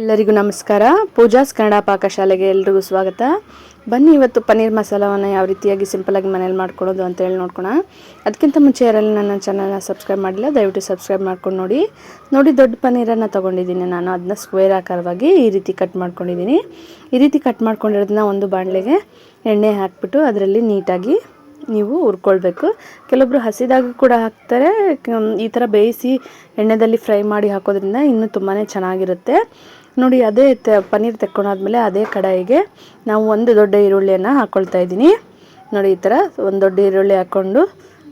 ಎಲ್ಲರಿಗೂ ನಮಸ್ಕಾರ. ಪೂಜಾಸ್ ಕನ್ನಡ ಪಾಕಶಾಲೆಗೆ ಎಲ್ರಿಗೂ ಸ್ವಾಗತ. ಬನ್ನಿ ಇವತ್ತು ಪನ್ನೀರ್ ಮಸಾಲವನ್ನು ಯಾವ ರೀತಿಯಾಗಿ ಸಿಂಪಲಾಗಿ ಮನೇಲಿ ಮಾಡ್ಕೊಳ್ಳೋದು ಅಂತ ಹೇಳಿ ನೋಡ್ಕೊಣ. ಅದಕ್ಕಿಂತ ಮುಂಚೆ ಯಾರೆಲ್ಲ ನನ್ನ ಚಾನಲ್ನ ಸಬ್ಸ್ಕ್ರೈಬ್ ಮಾಡಿಲ್ಲ ದಯವಿಟ್ಟು ಸಬ್ಸ್ಕ್ರೈಬ್ ಮಾಡ್ಕೊಂಡು ನೋಡಿ. ದೊಡ್ಡ ಪನ್ನೀರನ್ನು ತೊಗೊಂಡಿದ್ದೀನಿ ನಾನು. ಅದನ್ನ ಸ್ಕ್ವೇರ್ ಆಕಾರವಾಗಿ ಈ ರೀತಿ ಕಟ್ ಮಾಡ್ಕೊಂಡಿದ್ದೀನಿ. ಈ ರೀತಿ ಕಟ್ ಮಾಡ್ಕೊಂಡಿರೋದನ್ನ ಒಂದು ಬಾಣಲೆಗೆ ಎಣ್ಣೆ ಹಾಕಿಬಿಟ್ಟು ಅದರಲ್ಲಿ ನೀಟಾಗಿ ನೀವು ಹುರ್ಕೊಳ್ಬೇಕು. ಕೆಲವೊಬ್ಬರು ಹಸಿದಾಗ ಕೂಡ ಹಾಕ್ತಾರೆ. ಈ ಥರ ಬೇಯಿಸಿ ಎಣ್ಣೆಯಲ್ಲಿ ಫ್ರೈ ಮಾಡಿ ಹಾಕೋದ್ರಿಂದ ಇನ್ನೂ ತುಂಬಾ ಚೆನ್ನಾಗಿರುತ್ತೆ ನೋಡಿ. ಅದೇ ಪನ್ನೀರ್ ತೆಕ್ಕೊಂಡಾದ್ಮೇಲೆ ಅದೇ ಕಡಾಯಿಗೆ ನಾವು ಒಂದು ದೊಡ್ಡ ಈರುಳ್ಳಿಯನ್ನು ಹಾಕ್ಕೊಳ್ತಾ ಇದ್ದೀನಿ ನೋಡಿ. ಈ ಥರ ಒಂದು ದೊಡ್ಡ ಈರುಳ್ಳಿ ಹಾಕ್ಕೊಂಡು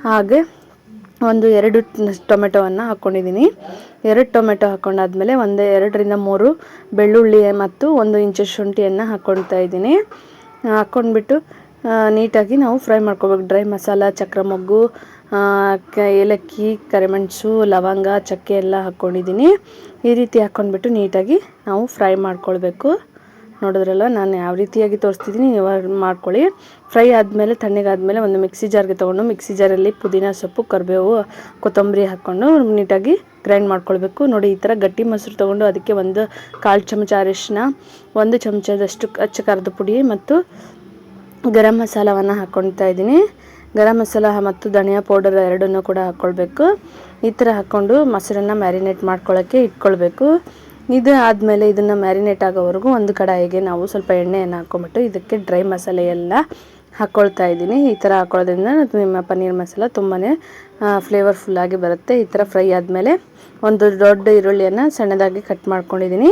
ಹಾಗೆ ಒಂದು 2 ಟೊಮೆಟೊವನ್ನು ಹಾಕ್ಕೊಂಡಿದ್ದೀನಿ. 2 ಟೊಮೆಟೊ ಹಾಕ್ಕೊಂಡಾದ್ಮೇಲೆ ಒಂದು 2 ರಿಂದ 3 ಬೆಳ್ಳುಳ್ಳಿ ಮತ್ತು 1 ಇಂಚು ಶುಂಠಿಯನ್ನು ಹಾಕ್ಕೊಳ್ತಾ ಇದ್ದೀನಿ. ಹಾಕ್ಕೊಂಡ್ಬಿಟ್ಟು ನೀಟಾಗಿ ನಾವು ಫ್ರೈ ಮಾಡ್ಕೋಬೇಕು. ಡ್ರೈ ಮಸಾಲ, ಚಕ್ರ ಮೊಗ್ಗು, ಏಲಕ್ಕಿ, ಕರಿಮೆಣಸು, ಲವಂಗ, ಚಕ್ಕೆ ಎಲ್ಲ ಹಾಕ್ಕೊಂಡಿದ್ದೀನಿ. ಈ ರೀತಿ ಹಾಕ್ಕೊಂಡ್ಬಿಟ್ಟು ನೀಟಾಗಿ ನಾವು ಫ್ರೈ ಮಾಡ್ಕೊಳ್ಬೇಕು. ನೋಡಿದ್ರಲ್ಲ ನಾನು ಯಾವ ರೀತಿಯಾಗಿ ತೋರಿಸ್ತಿದ್ದೀನಿ, ನೀವು ಮಾಡ್ಕೊಳ್ಳಿ. ಫ್ರೈ ಆದಮೇಲೆ ತಣ್ಣಗಾದ್ಮೇಲೆ ಒಂದು ಮಿಕ್ಸಿ ಜಾರ್ಗೆ ತೊಗೊಂಡು ಮಿಕ್ಸಿ ಜಾರಲ್ಲಿ ಪುದೀನ ಸೊಪ್ಪು, ಕರಿಬೇವು, ಕೊತ್ತಂಬರಿ ಹಾಕ್ಕೊಂಡು ನೀಟಾಗಿ ಗ್ರೈಂಡ್ ಮಾಡ್ಕೊಳ್ಬೇಕು ನೋಡಿ. ಈ ಥರ ಗಟ್ಟಿ ಮೊಸರು ತೊಗೊಂಡು ಅದಕ್ಕೆ 1/4 ಚಮಚ ಅರಿಶಿನ, 1 ಚಮಚದಷ್ಟು ಅಚ್ಚ ಖಾರದ ಪುಡಿ ಮತ್ತು ಗರಂ ಮಸಾಲವನ್ನು ಹಾಕ್ಕೊಳ್ತಾ ಇದ್ದೀನಿ. ಗರಂ ಮಸಾಲ ಮತ್ತು ಧನಿಯಾ ಪೌಡರ್ ಎರಡನ್ನೂ ಕೂಡ ಹಾಕ್ಕೊಳ್ಬೇಕು. ಈ ಥರ ಹಾಕ್ಕೊಂಡು ಮೊಸರನ್ನು ಮ್ಯಾರಿನೇಟ್ ಮಾಡ್ಕೊಳ್ಳೋಕ್ಕೆ ಇಟ್ಕೊಳ್ಬೇಕು. ಇದು ಆದಮೇಲೆ ಇದನ್ನು ಮ್ಯಾರಿನೇಟ್ ಆಗೋವರೆಗೂ ಒಂದು ಕಡಾಯಿಗೆ ನಾವು ಸ್ವಲ್ಪ ಎಣ್ಣೆಯನ್ನು ಹಾಕ್ಕೊಂಬಿಟ್ಟು ಇದಕ್ಕೆ ಡ್ರೈ ಮಸಾಲೆ ಎಲ್ಲ ಹಾಕ್ಕೊಳ್ತಾ ಇದ್ದೀನಿ. ಈ ಥರ ಹಾಕ್ಕೊಳ್ಳೋದ್ರಿಂದ ನಿಮ್ಮ ಪನ್ನೀರ್ ಮಸಾಲ ತುಂಬಾ ಫ್ಲೇವರ್ಫುಲ್ಲಾಗಿ ಬರುತ್ತೆ. ಈ ಥರ ಫ್ರೈ ಆದಮೇಲೆ ಒಂದು ದೊಡ್ಡ ಈರುಳ್ಳಿಯನ್ನು ಸಣ್ಣದಾಗಿ ಕಟ್ ಮಾಡ್ಕೊಂಡಿದ್ದೀನಿ.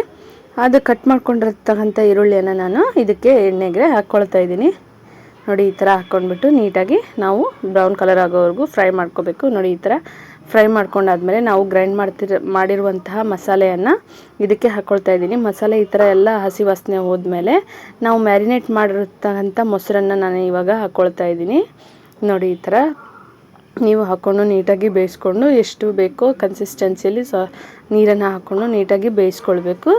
ಅದು ಕಟ್ ಮಾಡ್ಕೊಂಡಿರ್ತಕ್ಕಂಥ ಈರುಳ್ಳಿಯನ್ನು ನಾನು ಇದಕ್ಕೆ ಎಣ್ಣೆಗೆ ಹಾಕ್ಕೊಳ್ತಾ ಇದ್ದೀನಿ ನೋಡಿ. ಈ ಥರ ಹಾಕ್ಕೊಂಡ್ಬಿಟ್ಟು ನೀಟಾಗಿ ನಾವು ಬ್ರೌನ್ ಕಲರ್ ಆಗೋವರೆಗೂ ಫ್ರೈ ಮಾಡ್ಕೋಬೇಕು ನೋಡಿ. ಈ ಥರ ಫ್ರೈ ಮಾಡ್ಕೊಂಡಾದ್ಮೇಲೆ ನಾವು ಗ್ರೈಂಡ್ ಮಾಡಿರುವಂತಹ ಮಸಾಲೆಯನ್ನು ಇದಕ್ಕೆ ಹಾಕ್ಕೊಳ್ತಾ ಇದ್ದೀನಿ. ಮಸಾಲೆ ಈ ಥರ ಎಲ್ಲ ಹಸಿ ವಾಸನೆ ಹೋದ್ಮೇಲೆ ನಾವು ಮ್ಯಾರಿನೇಟ್ ಮಾಡಿರ್ತಕ್ಕಂಥ ಮೊಸರನ್ನು ನಾನು ಇವಾಗ ಹಾಕ್ಕೊಳ್ತಾ ಇದ್ದೀನಿ ನೋಡಿ. ಈ ಥರ ನೀವು ಹಾಕ್ಕೊಂಡು ನೀಟಾಗಿ ಬೇಯಿಸ್ಕೊಂಡು ಎಷ್ಟು ಬೇಕೋ ಕನ್ಸಿಸ್ಟೆನ್ಸಿಯಲ್ಲಿ ನೀರನ್ನು ಹಾಕ್ಕೊಂಡು ನೀಟಾಗಿ ಬೇಯಿಸ್ಕೊಳ್ಬೇಕು.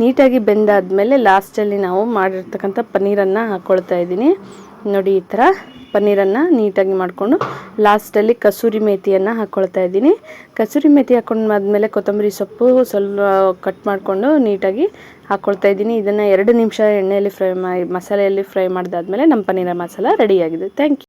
ನೀಟಾಗಿ ಬೆಂದಾದಮೇಲೆ ಲಾಸ್ಟಲ್ಲಿ ನಾವು ಮಾಡಿರ್ತಕ್ಕಂಥ ಪನ್ನೀರನ್ನು ಹಾಕ್ಕೊಳ್ತಾ ಇದ್ದೀನಿ ನೋಡಿ. ಈ ಥರ ಪನ್ನೀರನ್ನು ನೀಟಾಗಿ ಮಾಡಿಕೊಂಡು ಲಾಸ್ಟಲ್ಲಿ ಕಸೂರಿ ಮೇಥಿಯನ್ನು ಹಾಕ್ಕೊಳ್ತಾ ಇದ್ದೀನಿ. ಕಸೂರಿ ಮೇಥಿ ಹಾಕ್ಕೊಂಡಾದ್ಮೇಲೆ ಕೊತ್ತಂಬರಿ ಸೊಪ್ಪು ಸ್ವಲ್ಪ ಕಟ್ ಮಾಡಿಕೊಂಡು ನೀಟಾಗಿ ಹಾಕ್ಕೊಳ್ತಾ ಇದ್ದೀನಿ. ಇದನ್ನು 2 ನಿಮಿಷ ಎಣ್ಣೆಯಲ್ಲಿ ಮಸಾಲೆಯಲ್ಲಿ ಫ್ರೈ ಮಾಡಿದಾದ್ಮೇಲೆ ನಮ್ಮ ಪನ್ನೀರ ಮಸಾಲ ರೆಡಿಯಾಗಿದೆ. Thank you.